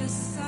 I sigh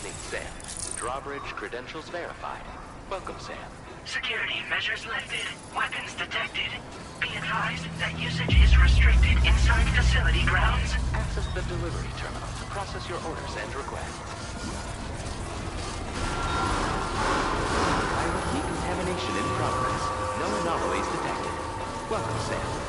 Stranding, Sam. Drawbridge credentials verified. Welcome, Sam. Security measures lifted. Weapons detected. Be advised that usage is restricted inside facility grounds. Access the delivery terminal to process your orders and requests. Viral decontamination in progress. No anomalies detected. Welcome, Sam.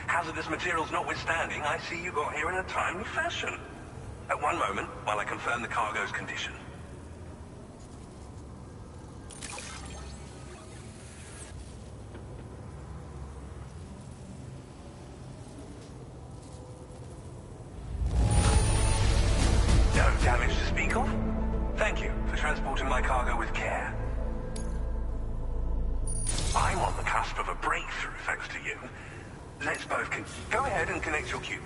Hazardous materials notwithstanding, I see you got here in a timely fashion. At one moment, while I confirm the cargo's condition. No damage to speak of? Thank you for transporting my cargo with care. I'm on the cusp of a breakthrough, thanks to you. Let's both go ahead and connect your cube.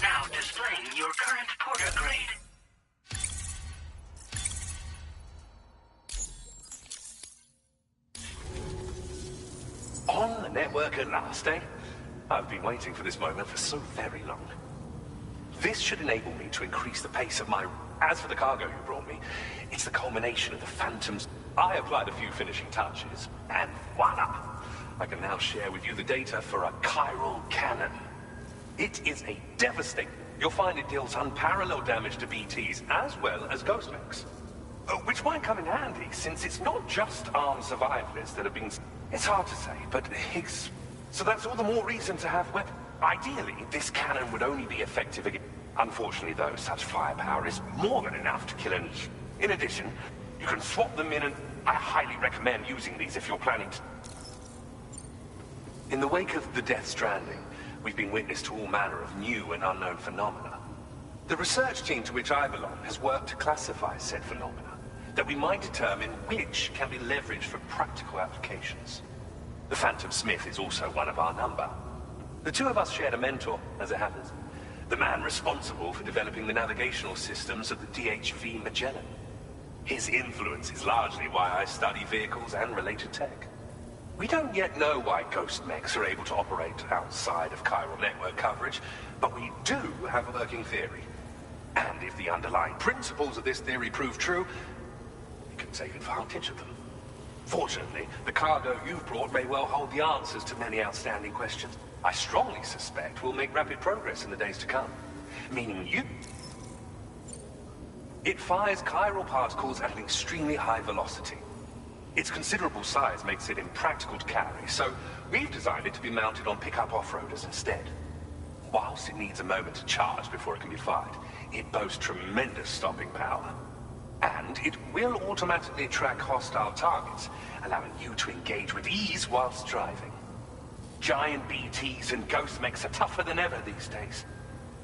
Now displaying your current porter grade. On the network at last, eh? I've been waiting for this moment for so very long. This should enable me to increase the pace of my... As for the cargo you brought me, it's the culmination of the Phantom's... I applied a few finishing touches, and voila! I can now share with you the data for a chiral cannon. It is a devastating... You'll find it deals unparalleled damage to BTs as well as ghost mechs. Which might come in handy, since it's not just armed survivalists that have been... It's hard to say, but it's... So that's all the more reason to have weapons. Ideally, this cannon would only be effective against... Unfortunately, though, such firepower is more than enough to kill an... In addition, you can swap them in and... I highly recommend using these if you're planning to... In the wake of the Death Stranding, we've been witness to all manner of new and unknown phenomena. The research team to which I belong has worked to classify said phenomena, that we might determine which can be leveraged for practical applications. The Phantom Smith is also one of our number. The two of us shared a mentor, as it happens. The man responsible for developing the navigational systems of the DHV Magellan. His influence is largely why I study vehicles and related tech. We don't yet know why ghost mechs are able to operate outside of chiral network coverage, but we do have a working theory. And if the underlying principles of this theory prove true, we can take advantage of them. Fortunately, the cargo you've brought may well hold the answers to many outstanding questions. I strongly suspect we'll make rapid progress in the days to come. Meaning you... It fires chiral particles at an extremely high velocity. Its considerable size makes it impractical to carry, so we've designed it to be mounted on pickup off-roaders instead. Whilst it needs a moment to charge before it can be fired, it boasts tremendous stopping power. And it will automatically track hostile targets, allowing you to engage with ease whilst driving. Giant BTs and ghost mechs are tougher than ever these days.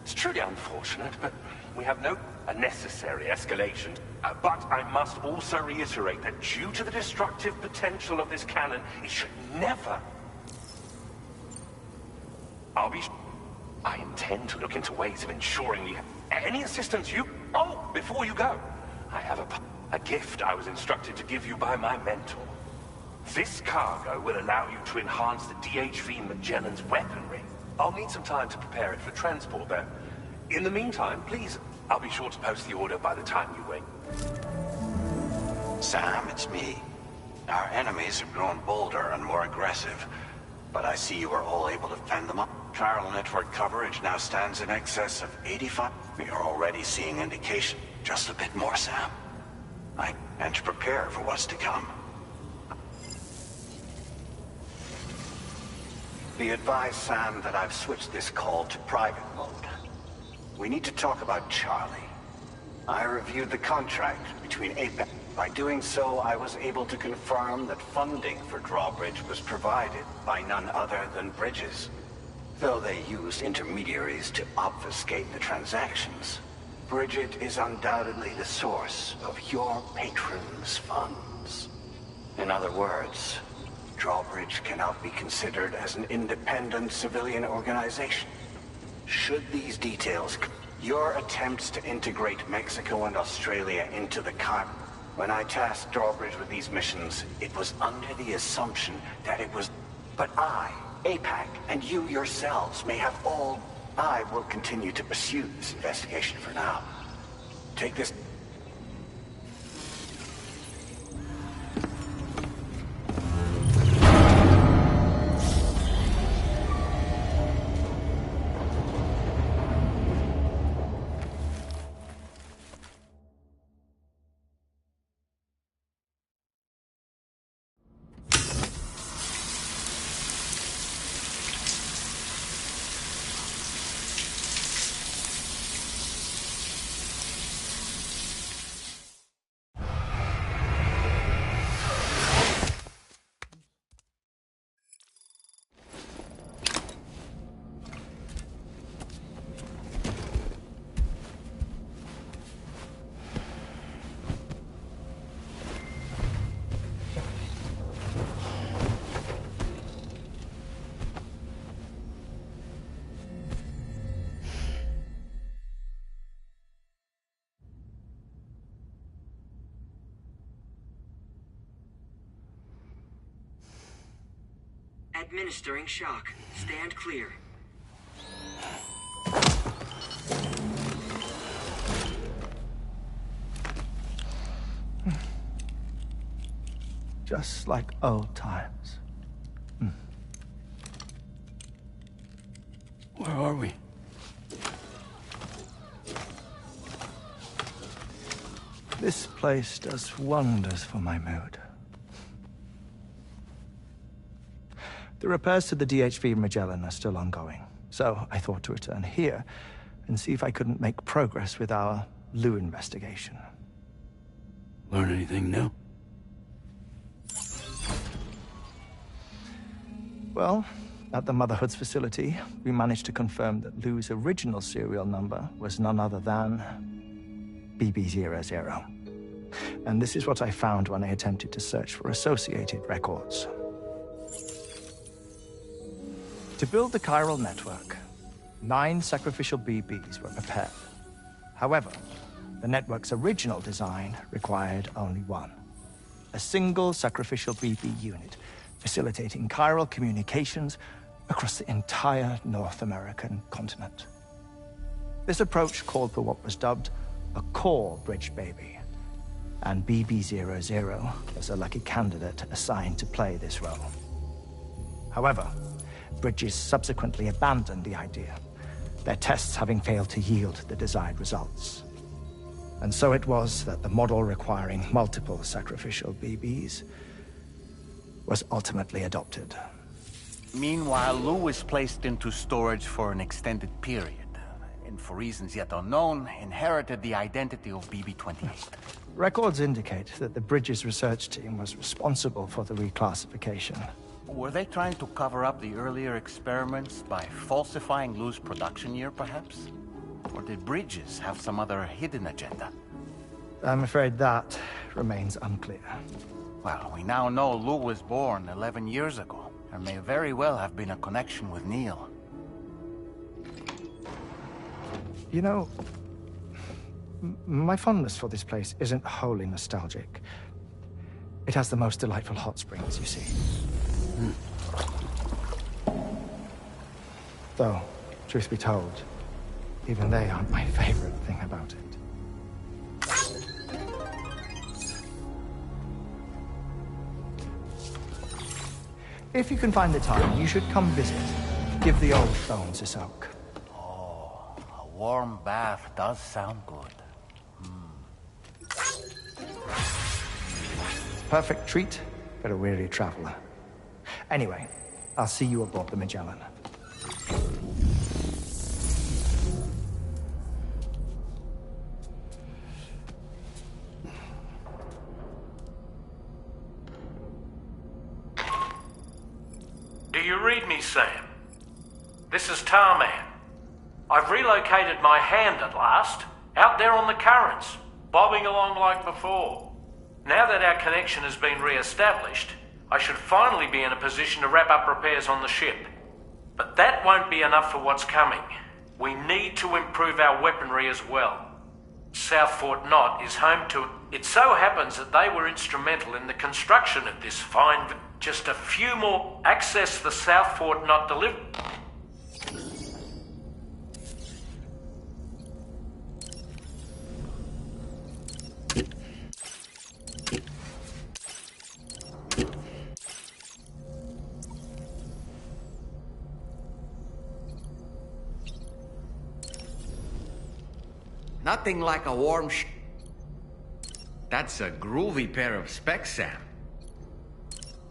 It's truly unfortunate, but we have no unnecessary escalation. But I must also reiterate that due to the destructive potential of this cannon, it should never... I intend to look into ways of ensuring we have any assistance you... Oh, before you go, I have a gift I was instructed to give you by my mentor. This cargo will allow you to enhance the DHV Magellan's weaponry. I'll need some time to prepare it for transport, though. In the meantime, please, I'll be sure to post the order by the time you wait. Sam, it's me. Our enemies have grown bolder and more aggressive, but I see you are all able to fend them up. Chiral network coverage now stands in excess of 85. We are already seeing indication. Just a bit more, Sam. And to prepare for what's to come. Be advised, Sam, that I've switched this call to private mode. We need to talk about Charlie. I reviewed the contract between APEC. By doing so, I was able to confirm that funding for Drawbridge was provided by none other than Bridges. Though they used intermediaries to obfuscate the transactions, Bridget is undoubtedly the source of your patrons' funds. In other words, Drawbridge cannot be considered as an independent civilian organization. Should these details... Your attempts to integrate Mexico and Australia into the When I tasked Drawbridge with these missions, it was under the assumption that it was... But I, APAC, and you yourselves may have all... I will continue to pursue this investigation for now. Take this... Administering shock. Stand clear. Just like old times. Where are we? This place does wonders for my mood. The repairs to the DHV Magellan are still ongoing, so I thought to return here and see if I couldn't make progress with our Lou investigation. Learn anything new? Well, at the Motherhood's facility, we managed to confirm that Lou's original serial number was none other than BB00. And this is what I found when I attempted to search for associated records. To build the chiral network, 9 sacrificial BBs were prepared. However, the network's original design required only 1. A single sacrificial BB unit, facilitating chiral communications across the entire North American continent. This approach called for what was dubbed a core bridge baby, and BB00 was a lucky candidate assigned to play this role. However, Bridges subsequently abandoned the idea, their tests having failed to yield the desired results. And so it was that the model requiring multiple sacrificial BBs was ultimately adopted. Meanwhile, Lou was placed into storage for an extended period, and for reasons yet unknown, inherited the identity of BB-28. Records indicate that the Bridges research team was responsible for the reclassification. Were they trying to cover up the earlier experiments by falsifying Lou's production year, perhaps? Or did Bridges have some other hidden agenda? I'm afraid that remains unclear. Well, we now know Lou was born 11 years ago. There may very well have been a connection with Neil. You know, my fondness for this place isn't wholly nostalgic. It has the most delightful hot springs, you see. Though, truth be told, even they aren't my favorite thing about it. If you can find the time, you should come visit. Give the old bones a soak. Oh, a warm bath does sound good. Perfect treat for a weary traveler. Anyway, I'll see you aboard the Magellan. Do you read me, Sam? This is Tarman. I've relocated my hand at last, out there on the currents, bobbing along like before. Now that our connection has been re-established, I should finally be in a position to wrap up repairs on the ship. But that won't be enough for what's coming. We need to improve our weaponry as well. South Fort Knot is home to... It so happens that they were instrumental in the construction of this fine... Just a few more... Access the South Fort Knot delivery... Nothing like a warm That's a groovy pair of specs, Sam.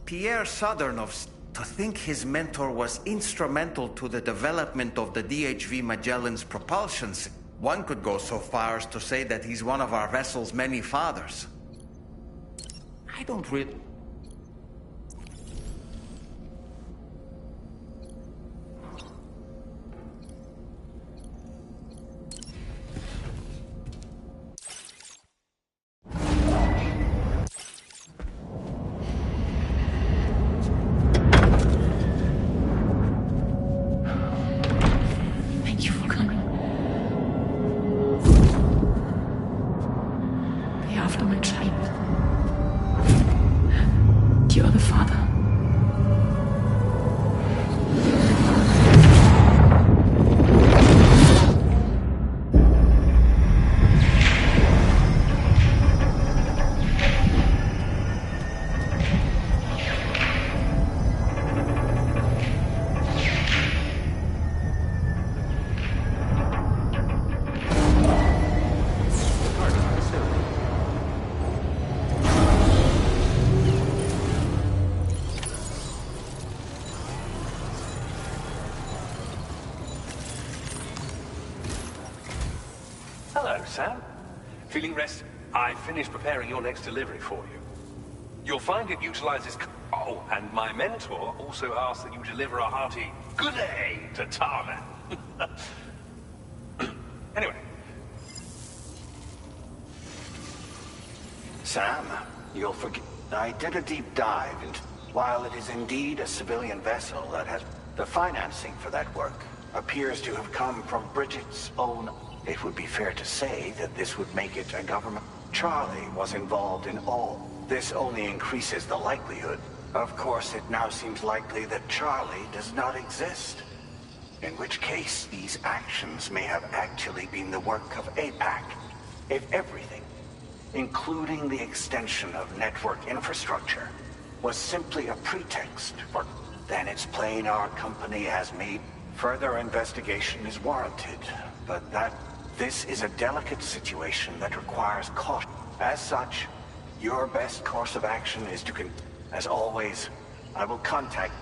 Pierre Southernov's to think his mentor was instrumental to the development of the DHV Magellan's propulsion system. One could go so far as to say that he's one of our vessel's many fathers. I don't really... Thank you for coming. Be after my child. You are the father. Hello, Sam. Feeling rested? I finished preparing your next delivery for you. You'll find it utilizes... Oh, and my mentor also asked that you deliver a hearty good day to Tarman. Anyway. Sam, you'll forgive... I did a deep dive into... While it is indeed a civilian vessel that has... The financing for that work appears to have come from Bridget's own... It would be fair to say that this would make it a government... Charlie was involved in all. This only increases the likelihood. Of course, it now seems likely that Charlie does not exist. In which case, these actions may have actually been the work of APAC. If everything, including the extension of network infrastructure, was simply a pretext for... Then it's plain our company has made... Further investigation is warranted, but this is a delicate situation that requires caution. As such, your best course of action is to As always, I will contact...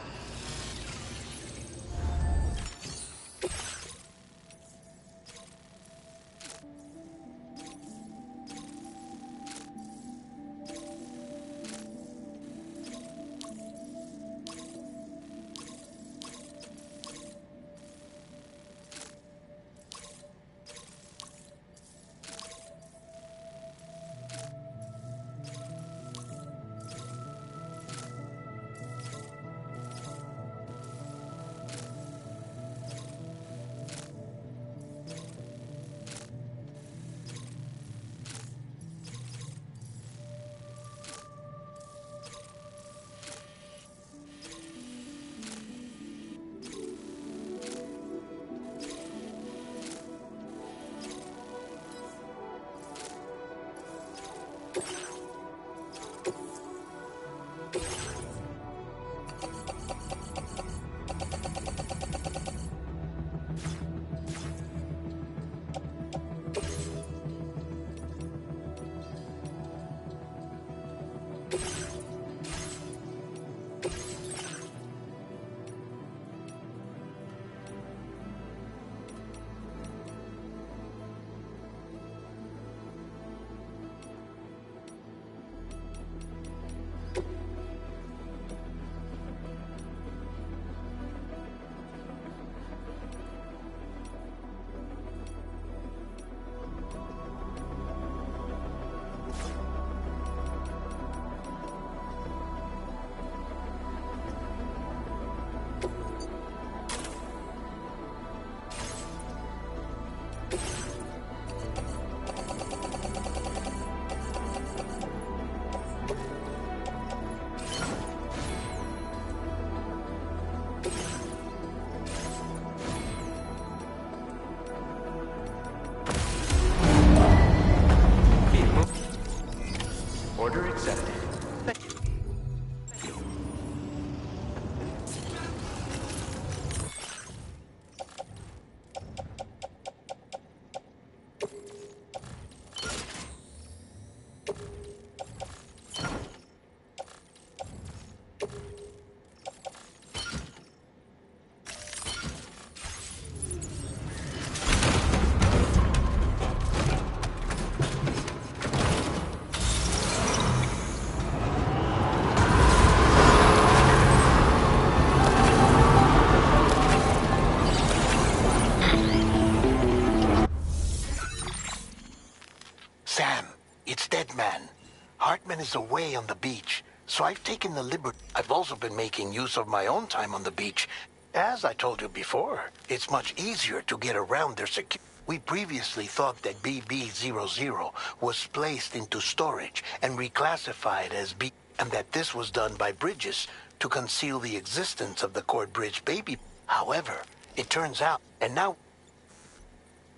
is away on the beach, so I've taken the liberty. I've also been making use of my own time on the beach. As I told you before, it's much easier to get around their security. We previously thought that BB-00 was placed into storage and reclassified as B, and that this was done by Bridges to conceal the existence of the Cord Bridge baby. However, it turns out, and now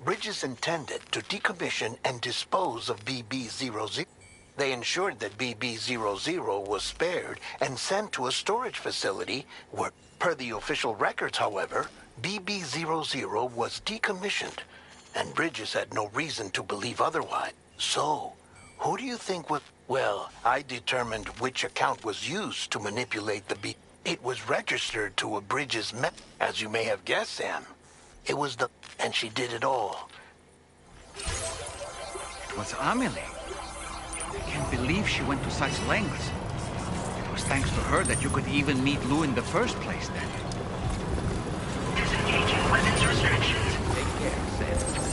Bridges intended to decommission and dispose of BB-00. They ensured that BB-00 was spared and sent to a storage facility where, per the official records, however, BB-00 was decommissioned, and Bridges had no reason to believe otherwise. So, who do you think was... Well, I determined which account was used to manipulate the B. It was registered to a Bridges as you may have guessed, Sam. It was the... and she did it all. It was Amelie. I can't believe she went to such lengths. It was thanks to her that you could even meet Lou in the first place, then. Disengaging weapons restrictions. Take care, Sam.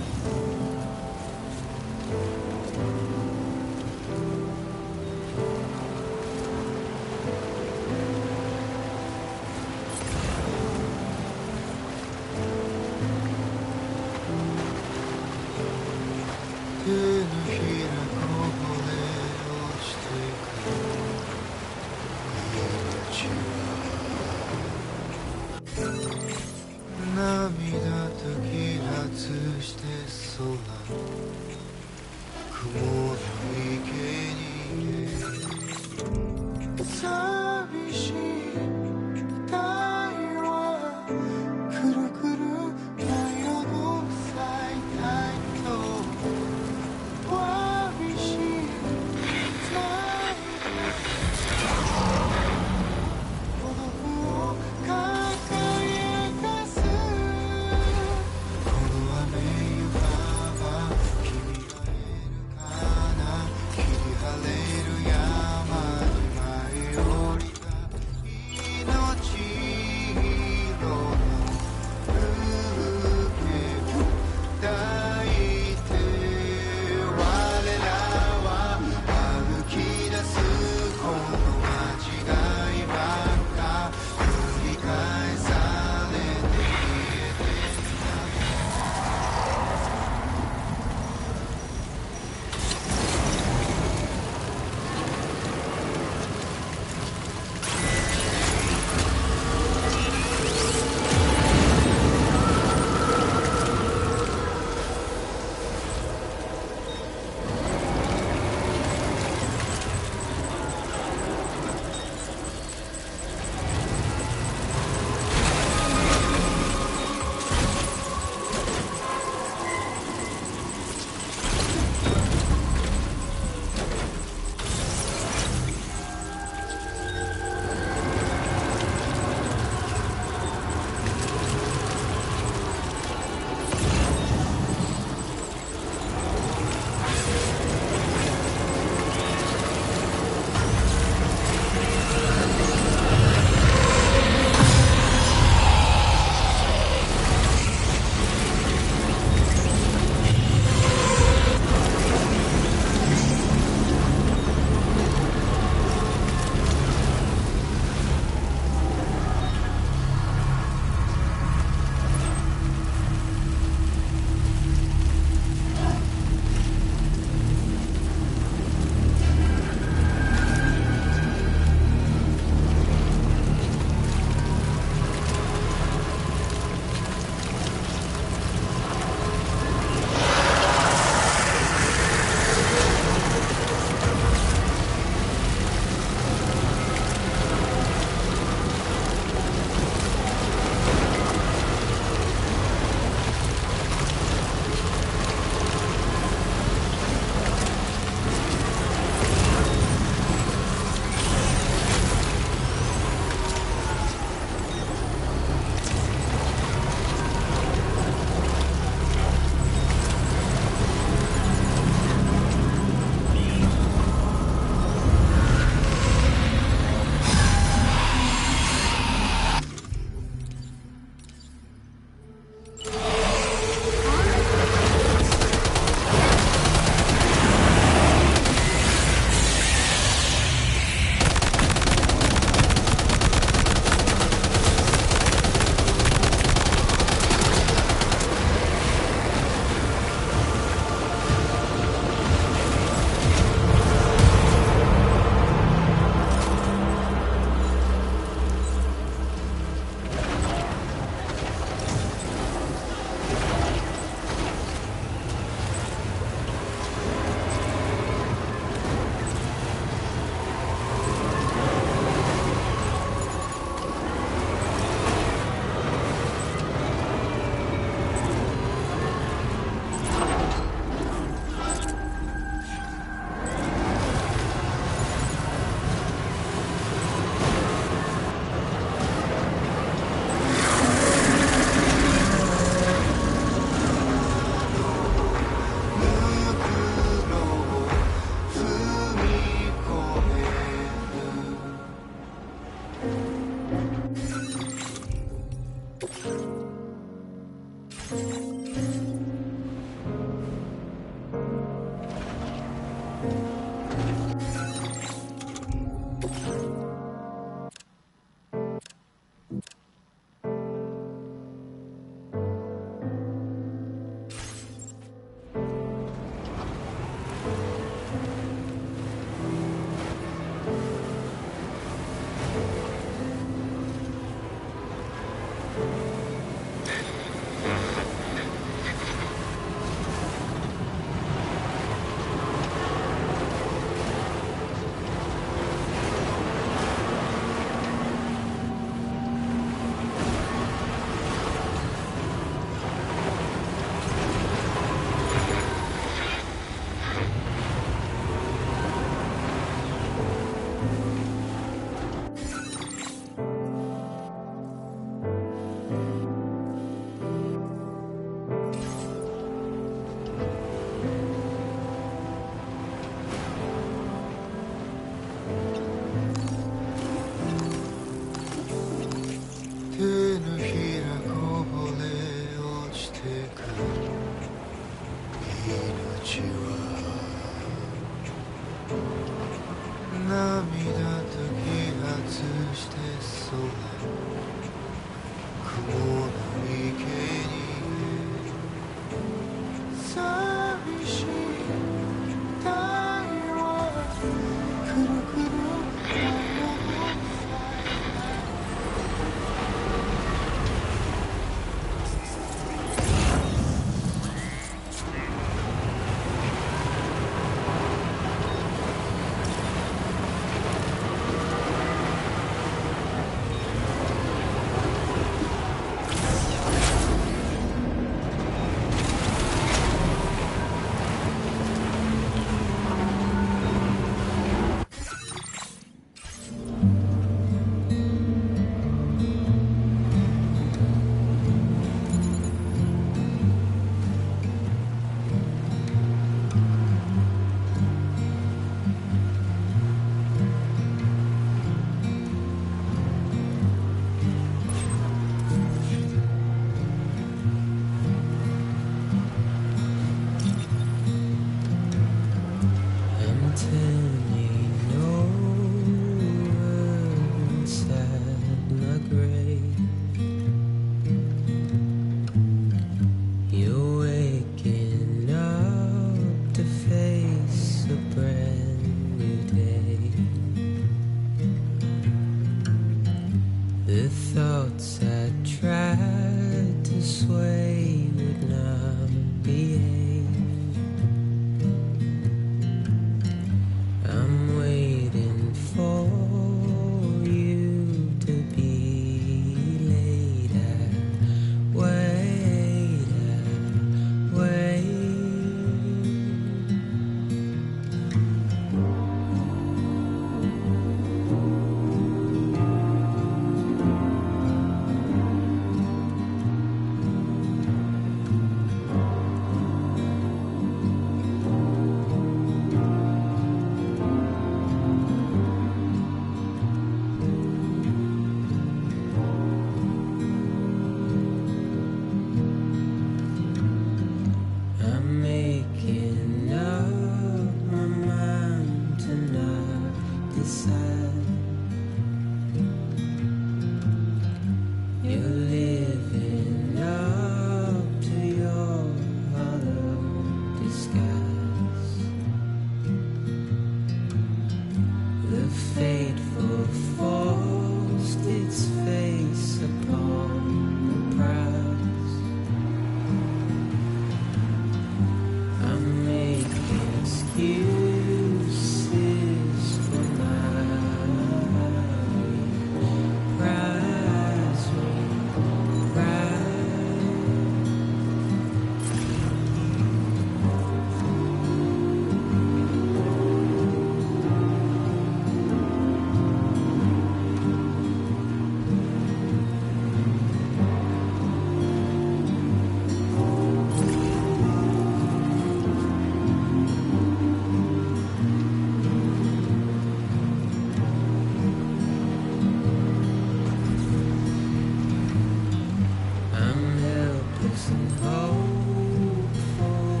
and hope for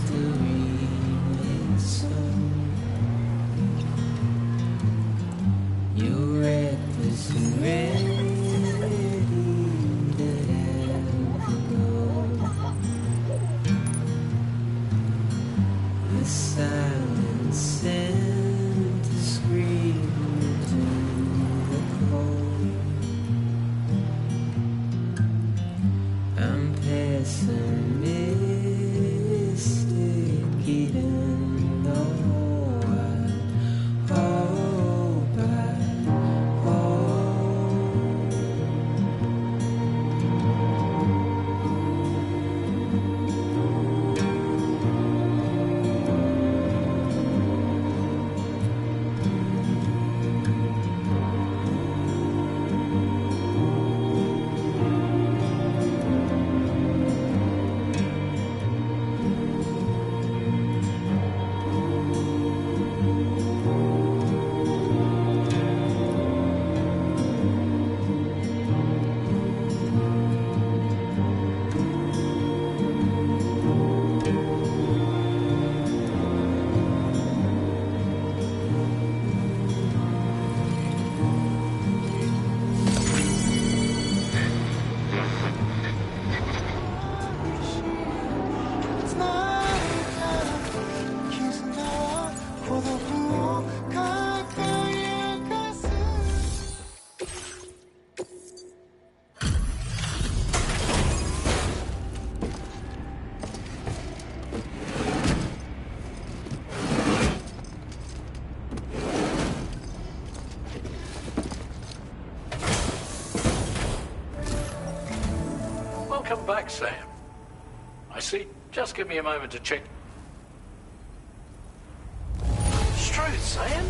the remix song. You're reckless and ready to have a go. The silence sent a scream into the cold. I'm pessimistic, even though I hope I hope. Welcome back, Sam. I see. Just give me a moment to check. Struth, Sam.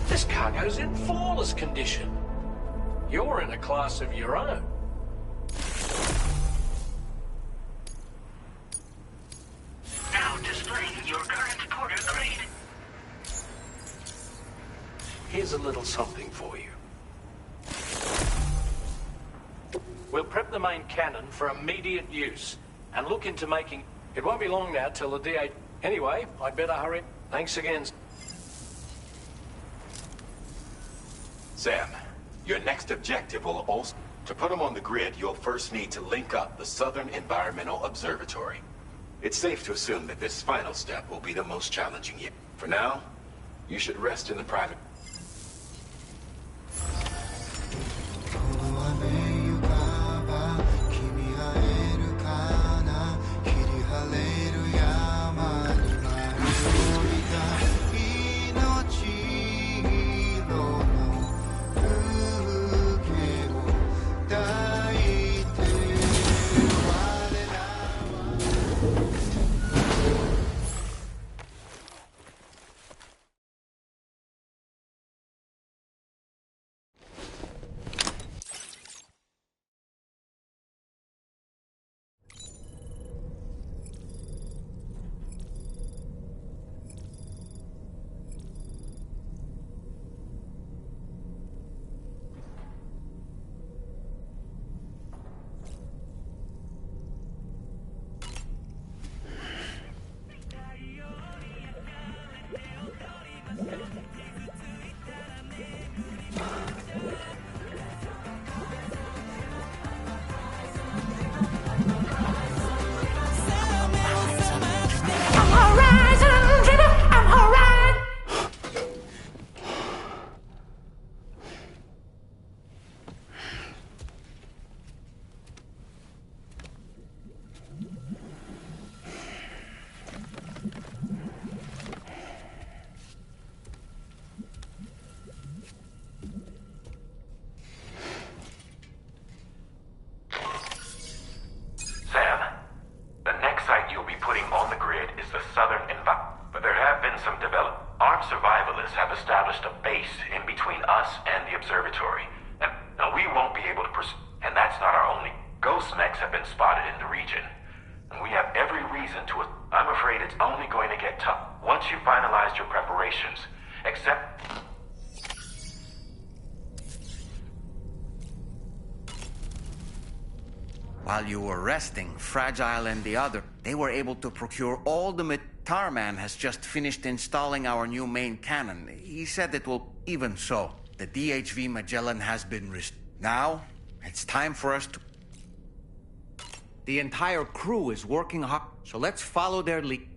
This cargo's in flawless condition. You're in a class of your own. Now displaying your current porter grade. Here's a little something for you. We'll prep the main cannon for immediate use and look into making... It won't be long now till the D8... Anyway, I'd better hurry. Thanks again. Sam, your next objective will also... To put them on the grid, you'll first need to link up the Southern Environmental Observatory. It's safe to assume that this final step will be the most challenging yet. For now, you should rest in the private... resting, Fragile and the other, they were able to procure all the Tarman has just finished installing our new main cannon. He said it will... Even so, the DHV Magellan has been Now, it's time for us to... The entire crew is working hard, so let's follow their lead.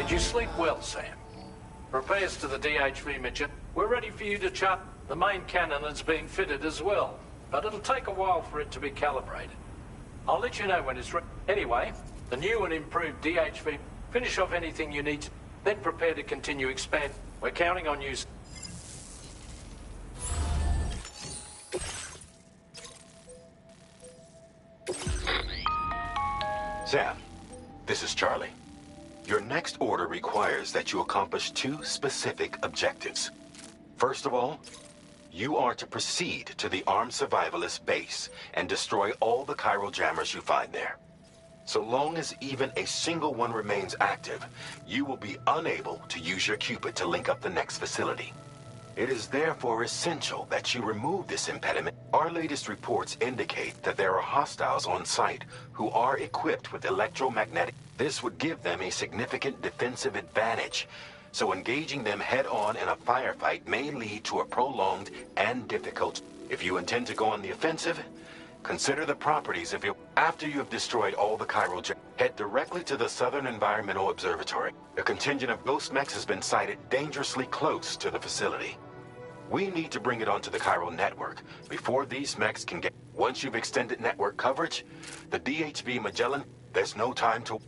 You sleep well, Sam. Repairs to the DHV Magellan. We're ready for you to chart. The main cannon is being fitted as well, but it'll take a while for it to be calibrated. I'll let you know when it's ready. Anyway, the new and improved DHV. Finish off anything you need, then prepare to continue expand. We're counting on you. Sam, this is Charlie. Your next order requires that you accomplish 2 specific objectives. First of all, you are to proceed to the armed survivalist base and destroy all the chiral jammers you find there. So long as even a single one remains active, you will be unable to use your Cupid to link up the next facility. It is therefore essential that you remove this impediment. Our latest reports indicate that there are hostiles on site who are equipped with electromagnetic. This would give them a significant defensive advantage, so engaging them head-on in a firefight may lead to a prolonged and difficult. If you intend to go on the offensive, consider the properties of your... After you have destroyed all the chiral jammers, head directly to the Southern Environmental Observatory. A contingent of ghost mechs has been sighted dangerously close to the facility. We need to bring it onto the chiral network before these mechs can get... Once you've extended network coverage, the DHV Magellan, there's no time to...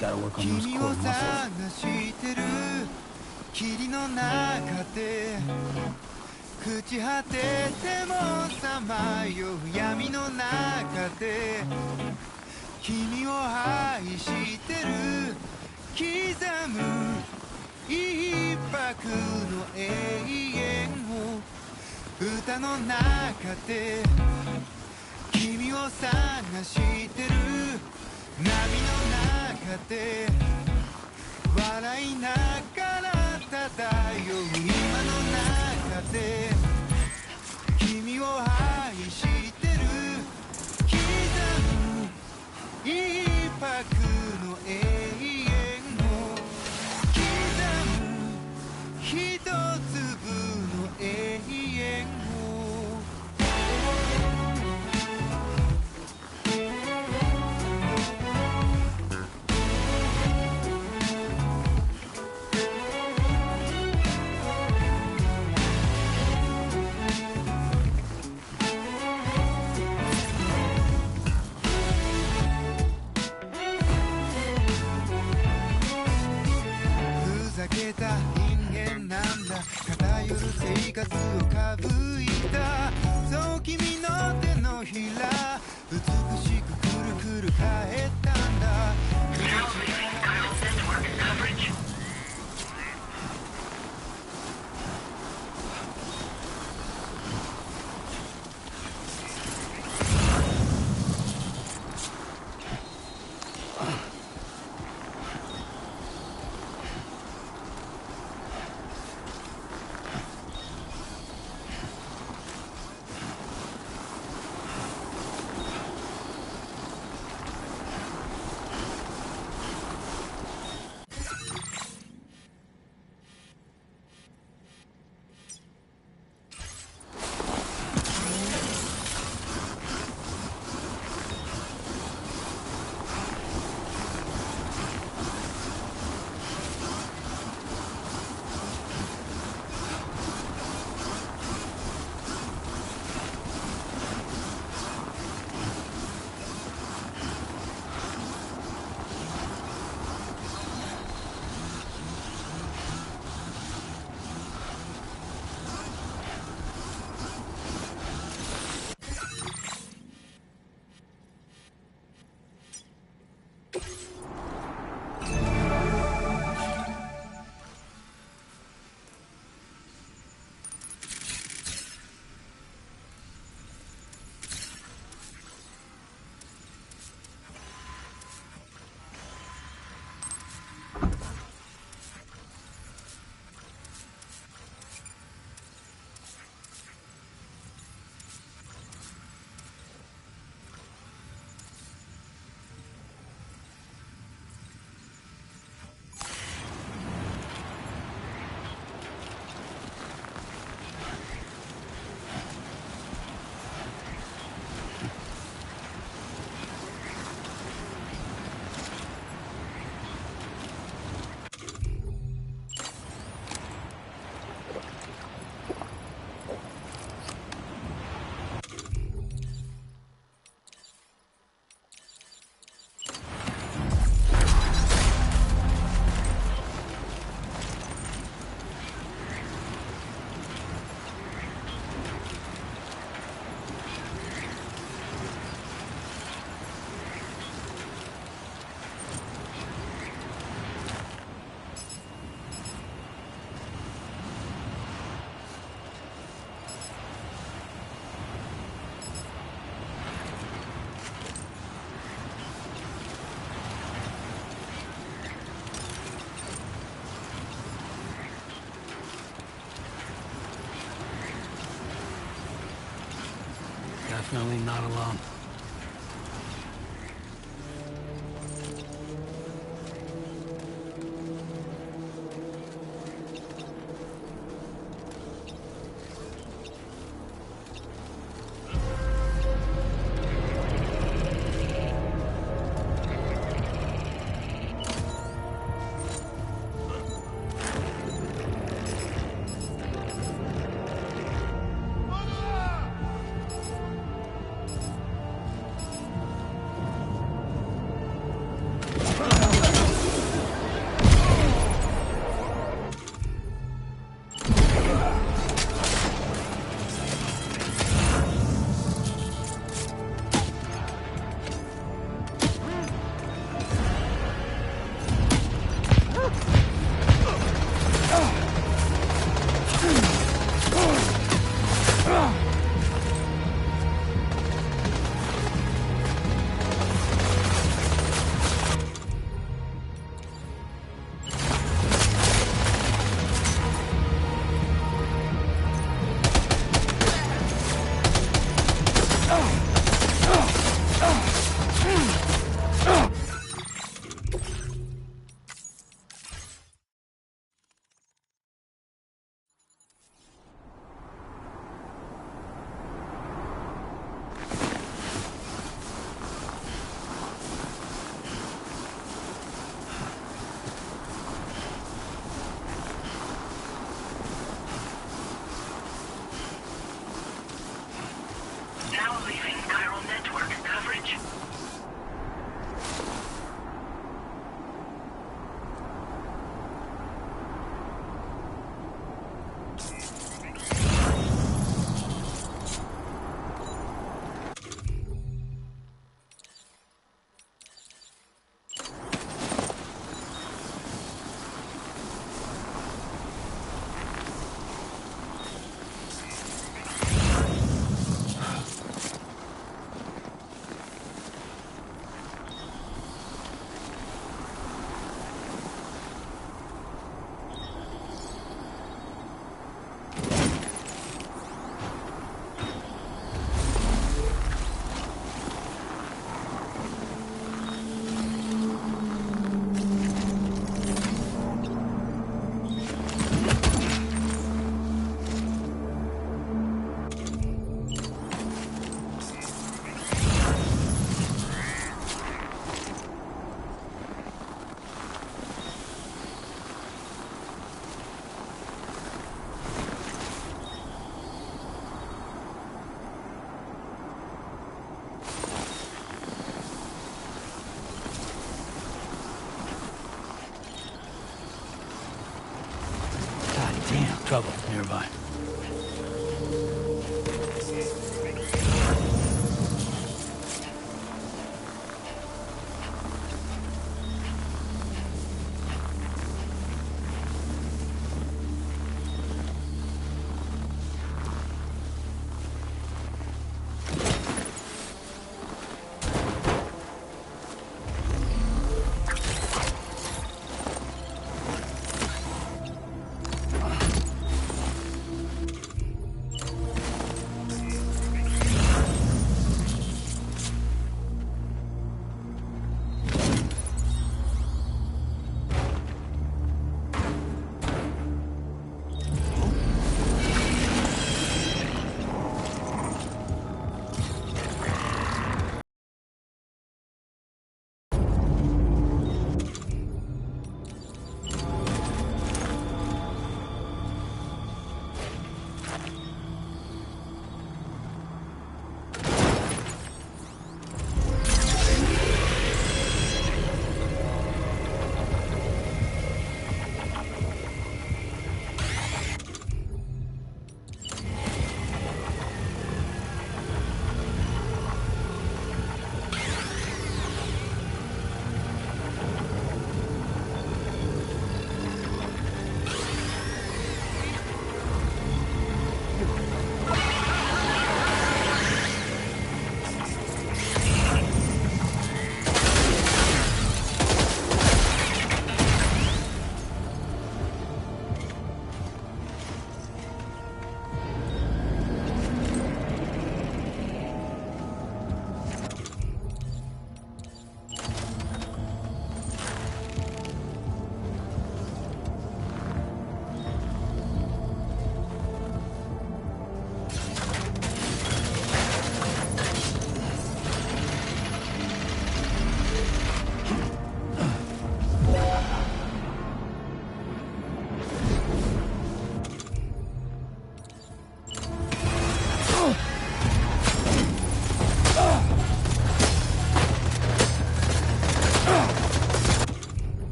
Gotta work on those core muscles. してる霧の中で朽ち果ててもさまよう闇の中で君を愛してる刻む一拍の永遠を歌の中で君を探してる波の中で笑いながら漂う今の中で君を愛してる刻む一拍の永遠を刻む一粒の永遠をふざけた人間なんだ偏る生活をかぶいたそう君の手のひら美しくくるくる変えたんだ Definitely not alone. trouble nearby.